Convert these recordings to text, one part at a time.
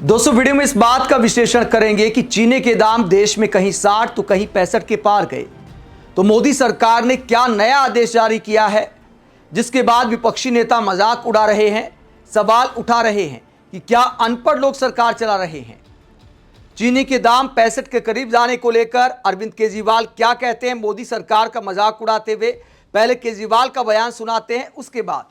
दोस्तों वीडियो में इस बात का विश्लेषण करेंगे कि चीनी के दाम देश में कहीं 60 तो कहीं 65 के पार गए। तो मोदी सरकार ने क्या नया आदेश जारी किया है, जिसके बाद विपक्षी नेता मजाक उड़ा रहे हैं, सवाल उठा रहे हैं कि क्या अनपढ़ लोग सरकार चला रहे हैं। चीनी के दाम 65 के करीब जाने को लेकर अरविंद केजरीवाल क्या कहते हैं, मोदी सरकार का मजाक उड़ाते हुए। पहले केजरीवाल का बयान सुनाते हैं, उसके बाद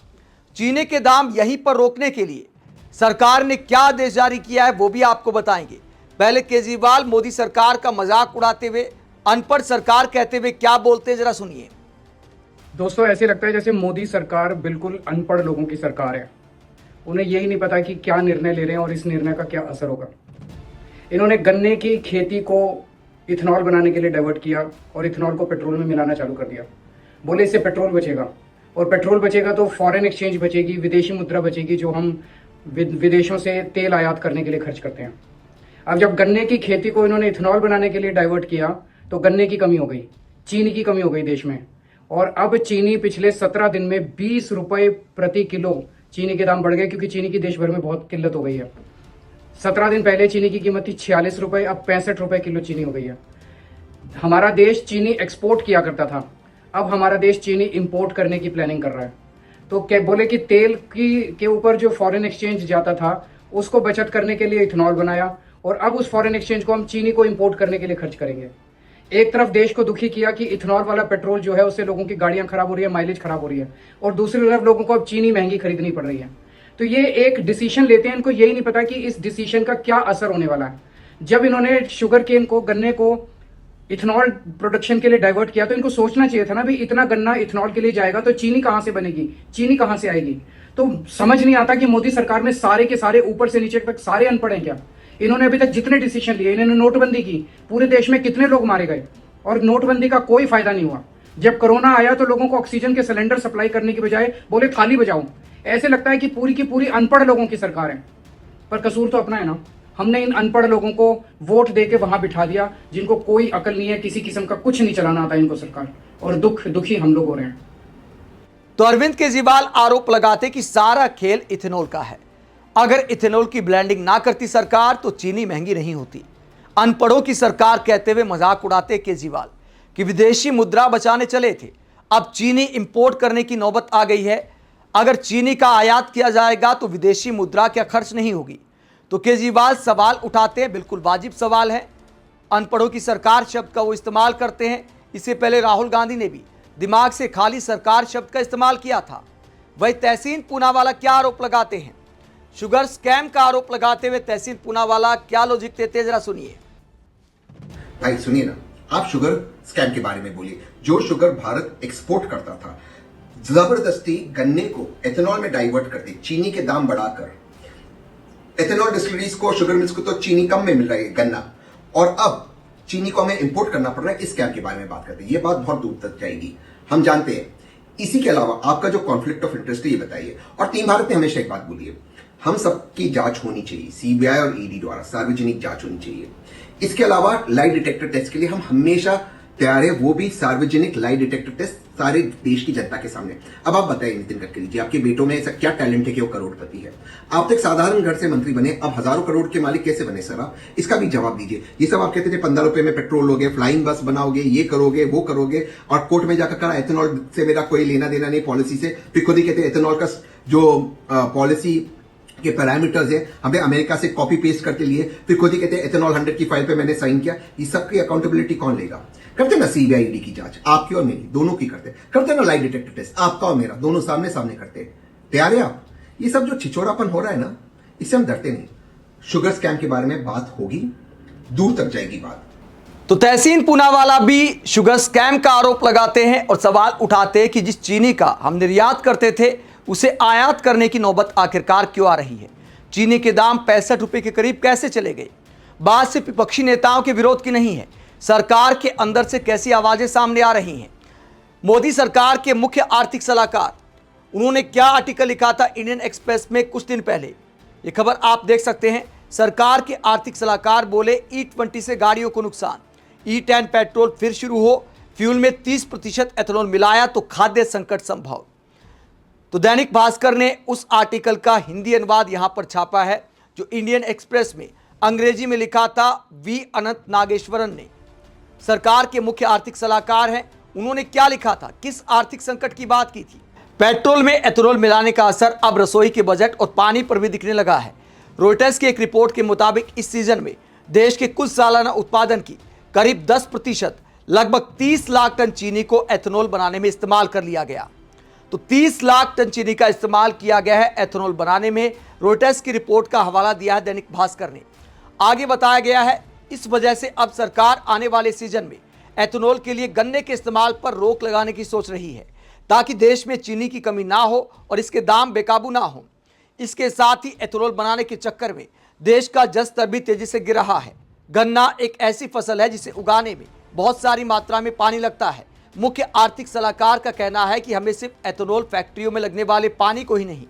चीनी के दाम यहीं पर रोकने के लिए सरकार ने क्या आदेश जारी किया है वो भी आपको बताएंगे। पहले केजरीवाल मोदी सरकार का मजाक उड़ाते हुए, अनपढ़ सरकार कहते हुए क्या बोलते हैं, जरा सुनिए। दोस्तों, ऐसे लगता है जैसे मोदी सरकार बिल्कुल अनपढ़ लोगों की सरकार है। उन्हें यही नहीं पता कि क्या निर्णय ले रहे हैं और इस निर्णय का क्या असर होगा। इन्होंने गन्ने की खेती को इथेनॉल बनाने के लिए डाइवर्ट किया और इथेनॉल को पेट्रोल में मिलाना चालू कर दिया। बोले इससे पेट्रोल बचेगा, और पेट्रोल बचेगा तो फॉरेन एक्सचेंज बचेगी, विदेशी मुद्रा बचेगी, जो हम विदेशों से तेल आयात करने के लिए खर्च करते हैं। अब जब गन्ने की खेती को इन्होंने इथेनॉल बनाने के लिए डाइवर्ट किया तो गन्ने की कमी हो गई, चीनी की कमी हो गई देश में। और अब चीनी पिछले 17 दिन में 20 रुपए प्रति किलो चीनी के दाम बढ़ गए, क्योंकि चीनी की देश भर में बहुत किल्लत हो गई है। 17 दिन पहले चीनी की कीमत थी 46 रुपए, अब 65 रुपए किलो चीनी हो गई है। हमारा देश चीनी एक्सपोर्ट किया करता था, अब हमारा देश चीनी इंपोर्ट करने की प्लानिंग कर रहा है। तो क्या बोले कि तेल के ऊपर जो फॉरेन एक्सचेंज जाता था उसको बचत करने के लिए इथेनॉल बनाया, और अब उस फॉरेन एक्सचेंज को हम चीनी को इंपोर्ट करने के लिए खर्च करेंगे। एक तरफ देश को दुखी किया कि इथेनॉल वाला पेट्रोल जो है उससे लोगों की गाड़ियां खराब हो रही है, माइलेज खराब हो रही है, और दूसरी तरफ लोगों को अब चीनी महंगी खरीदनी पड़ रही है। तो ये एक डिसीजन लेते हैं, इनको यही नहीं पता कि इस डिसीजन का क्या असर होने वाला है। जब इन्होंने शुगर केन को, गन्ने को इथेनॉल प्रोडक्शन के लिए डाइवर्ट किया तो इनको सोचना चाहिए था ना भी, इतना गन्ना इथेनॉल के लिए जाएगा तो चीनी कहां से बनेगी, चीनी कहां से आएगी। तो समझ नहीं आता कि मोदी सरकार में सारे के सारे ऊपर से नीचे तक सारे अनपढ़ हैं क्या। इन्होंने अभी तक जितने डिसीजन लिए, इन्होंने नोटबंदी की, पूरे देश में कितने लोग मारे गए और नोटबंदी का कोई फायदा नहीं हुआ। जब कोरोना आया तो लोगों को ऑक्सीजन के सिलेंडर सप्लाई करने की बजाय बोले थाली बजाओ। ऐसे लगता है कि पूरी की पूरी अनपढ़ लोगों की सरकार है, पर कसूर तो अपना है ना। हमने इन अनपढ़ लोगों को वोट देके वहां बिठा दिया, जिनको कोई अकल नहीं है, किसी किस्म का कुछ नहीं चलाना आता इनको सरकार, और दुखी हम लोग हो रहे हैं। तो अरविंद केजरीवाल आरोप लगाते कि सारा खेल इथेनॉल का है। अगर इथेनॉल की ब्लेंडिंग ना करती सरकार तो चीनी महंगी नहीं होती। अनपढ़ों की सरकार कहते हुए मजाक उड़ाते केजरीवाल कि विदेशी मुद्रा बचाने चले थे, अब चीनी इंपोर्ट करने की नौबत आ गई है। अगर चीनी का आयात किया जाएगा तो विदेशी मुद्रा क्या खर्च नहीं होगी। तो केजरीवाल सवाल उठाते हैं, बिल्कुल वाजिब सवाल है। अनपढ़ों की सरकार शब्द का वो इस्तेमाल करते हैं। इससे पहले राहुल गांधी ने भी दिमाग से खाली सरकार शब्द का इस्तेमाल किया था। वही तहसीन पूनावाला क्या आरोप लगाते हैं, शुगर स्कैम का आरोप लगाते हुए तहसीन पूनावाला क्या लॉजिक देते हैं, जरा सुनिए। भाई सुनिए ना, आप शुगर स्कैम के बारे में बोलिए। जो शुगर भारत एक्सपोर्ट करता था, जबरदस्ती गन्ने को एथेनॉल में डाइवर्ट करते, चीनी के दाम बढ़ाकर, एथेनॉल डिस्टिलरीज को, शुगर मिल्स को तो चीनी कम में मिल रही है गन्ना, और अब चीनी को हमें इंपोर्ट करना पड़ रहा है। इस स्कैम के बारे में बात करते हैं, ये बात बहुत दूर तक जाएगी, हम जानते हैं। इसी के अलावा आपका जो कॉन्फ्लिक्ट ऑफ इंटरेस्ट है ये बताइए। और टीम भारत ने हमेशा एक बात बोली है, हम सबकी जांच होनी चाहिए, सीबीआई और ईडी द्वारा सार्वजनिक जांच होनी चाहिए। इसके अलावा लाई डिटेक्टर टेस्ट के लिए हम हमेशा तैयार है, वो भी सार्वजनिक लाई डिटेक्टर टेस्ट सारे देश की जनता के सामने। अब आप बताइए नितिन गडकरी जी, आपके बेटों में ऐसा क्या टैलेंट है कि वो करोड़पति है। आप तो एक साधारण घर से मंत्री बने, अब हजारों करोड़ के मालिक कैसे बने सर आप? इसका भी जवाब दीजिए। ये सब आप कहते थे 15 रुपए में पेट्रोल लोगे, फ्लाइंग बस बनाओगे, ये करोगे वो करोगे, और कोर्ट में जाकर कहा एथेनॉल से मेरा कोई लेना देना नहीं पॉलिसी से। फिर खुद ही कहते एथेनॉल का जो पॉलिसी के पैरामीटर्स है हमने अमेरिका से कॉपी पेस्ट करके लिए, फिर खुद ही कहते हैं एथेनॉल 100 की फाइल पे मैंने साइन किया। ये सबकी अकाउंटेबिलिटी कौन लेगा? करते ना सीबीआई ईडी की जांच, आपकी और मेरी दोनों की करते ना लाई डिटेक्टर टेस्ट, आपका और मेरा दोनों सामने सामने करते। तैयार है आप? ये सब जो छिछोरापन हो रहा है ना, इससे हम डरते नहीं। शुगर स्कैम के बारे में बात होगी, दूर तक जाएगी बात। तो तहसीन पूनावाला भी शुगर स्कैम का आरोप लगाते हैं और सवाल उठाते हैं कि जिस चीनी का हम निर्यात करते थे उसे आयात करने की नौबत आखिरकार क्यों आ रही है। चीनी के दाम 65 रुपए के करीब कैसे चले गए। बात सिर्फ विपक्षी नेताओं के विरोध की नहीं है, सरकार के अंदर से कैसी आवाजें सामने आ रही हैं। मोदी सरकार के मुख्य आर्थिक सलाहकार, उन्होंने क्या आर्टिकल लिखा था इंडियन एक्सप्रेस में कुछ दिन पहले, ये खबर आप देख सकते हैं। सरकार के आर्थिक सलाहकार बोले E20 से गाड़ियों को नुकसान, E10 पेट्रोल फिर शुरू हो, फ्यूल में 30% एथेनॉल मिलाया तो खाद्य संकट संभव। तो दैनिक भास्कर ने उस आर्टिकल का हिंदी अनुवाद यहां पर छापा है, जो इंडियन एक्सप्रेस में अंग्रेजी में लिखा था वी अनंत नागेश्वरन ने। सरकार के मुख्य आर्थिक सलाहकार हैं, उन्होंने क्या लिखा था, किस आर्थिक संकट की बात की थी। पेट्रोल में एथेनॉल मिलाने का असर अब रसोई के बजट और पानी पर भी दिखने लगा है। रॉयटर्स की एक रिपोर्ट के मुताबिक इस सीजन में देश के कुल सालाना उत्पादन की करीब 10% लगभग 30 लाख टन चीनी को एथेनॉल बनाने में इस्तेमाल कर लिया गया। तो 30 लाख टन चीनी का इस्तेमाल किया गया है एथेनॉल बनाने में। रॉयटर्स की रिपोर्ट का हवाला दिया है दैनिक भास्कर ने। आगे बताया गया है इस वजह से अब सरकार आने वाले सीजन में एथेनॉल के लिए गन्ने के इस्तेमाल पर रोक लगाने की सोच रही है, ताकि देश में चीनी की कमी ना हो और इसके दाम बेकाबू ना हो। इसके साथ ही एथेनॉल बनाने के चक्कर में देश का जल स्तर भी तेजी से गिर रहा है। गन्ना एक ऐसी फसल है जिसे उगाने में बहुत सारी मात्रा में पानी लगता है। मुख्य आर्थिक सलाहकार का कहना है कि हमें सिर्फ एथेनॉल फैक्ट्रियों में लगने वाले पानी को ही नहीं,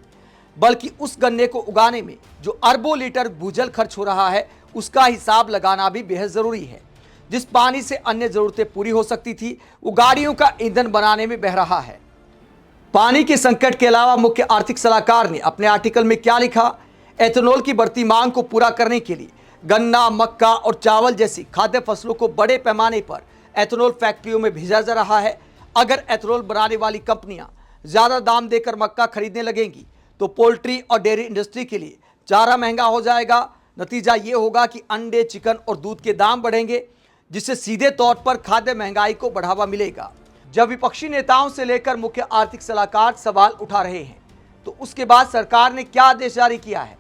बल्कि उस गन्ने को उगाने में जो अरबों लीटर भूजल खर्च हो रहा है उसका हिसाब लगाना भी बेहद जरूरी है। जिस पानी से अन्य जरूरतें पूरी हो सकती थी वो गाड़ियों का ईंधन बनाने में बह रहा है। पानी के संकट के अलावा मुख्य आर्थिक सलाहकार ने अपने आर्टिकल में क्या लिखा, एथेनॉल की बढ़ती मांग को पूरा करने के लिए गन्ना, मक्का और चावल जैसी खाद्य फसलों को बड़े पैमाने पर एथेनॉल फैक्ट्रियों में भेजा जा रहा है। अगर एथेनॉल बनाने वाली कंपनियां ज़्यादा दाम देकर मक्का खरीदने लगेंगी तो पोल्ट्री और डेयरी इंडस्ट्री के लिए चारा महंगा हो जाएगा। नतीजा ये होगा कि अंडे, चिकन और दूध के दाम बढ़ेंगे, जिससे सीधे तौर पर खाद्य महंगाई को बढ़ावा मिलेगा। जब विपक्षी नेताओं से लेकर मुख्य आर्थिक सलाहकार सवाल उठा रहे हैं तो उसके बाद सरकार ने क्या आदेश जारी किया है।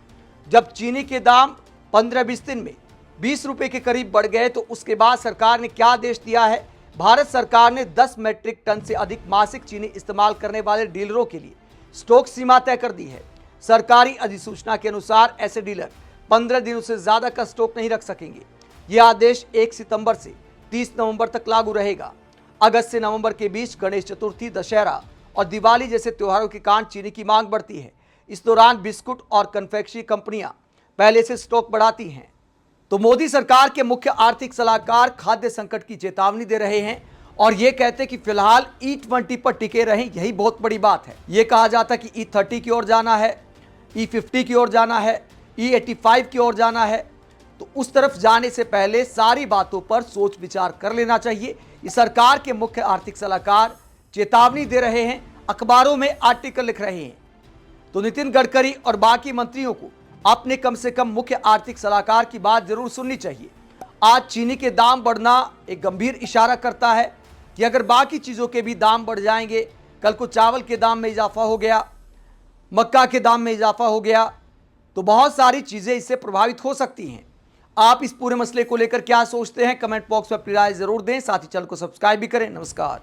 जब चीनी के दाम 15-20 दिन में 20 रुपए के करीब बढ़ गए तो उसके बाद सरकार ने क्या आदेश दिया है। भारत सरकार ने 10 मैट्रिक टन से अधिक मासिक चीनी इस्तेमाल करने वाले डीलरों के लिए स्टॉक सीमा तय कर दी है। सरकारी अधिसूचना के अनुसार ऐसे डीलर 15 दिनों से ज्यादा का स्टॉक नहीं रख सकेंगे। यह आदेश 1 सितंबर से 30 नवंबर तक लागू रहेगा। अगस्त से नवंबर के बीच गणेश चतुर्थी, दशहरा और दिवाली जैसे त्योहारों के कारण चीनी की मांग बढ़ती है। इस दौरान बिस्कुट और कन्फेक्शनरी कंपनियां पहले से स्टॉक बढ़ाती हैं। तो मोदी सरकार के मुख्य आर्थिक सलाहकार खाद्य संकट की चेतावनी दे रहे हैं और ये कहते हैं कि फिलहाल E20 पर टिके रहें, यही बहुत बड़ी बात है। ये कहा जाता कि E30 की ओर जाना है, E50 की ओर जाना है, E85 की ओर जाना है, तो उस तरफ जाने से पहले सारी बातों पर सोच विचार कर लेना चाहिए। ये सरकार के मुख्य आर्थिक सलाहकार चेतावनी दे रहे हैं, अखबारों में आर्टिकल लिख रहे हैं। तो नितिन गडकरी और बाकी मंत्रियों को अपने कम से कम मुख्य आर्थिक सलाहकार की बात जरूर सुननी चाहिए। आज चीनी के दाम बढ़ना एक गंभीर इशारा करता है कि अगर बाकी चीज़ों के भी दाम बढ़ जाएंगे, कल को चावल के दाम में इजाफा हो गया, मक्का के दाम में इजाफा हो गया, तो बहुत सारी चीज़ें इससे प्रभावित हो सकती हैं। आप इस पूरे मसले को लेकर क्या सोचते हैं, कमेंट बॉक्स में अपनी राय जरूर दें। साथ ही चैनल को सब्सक्राइब भी करें। नमस्कार।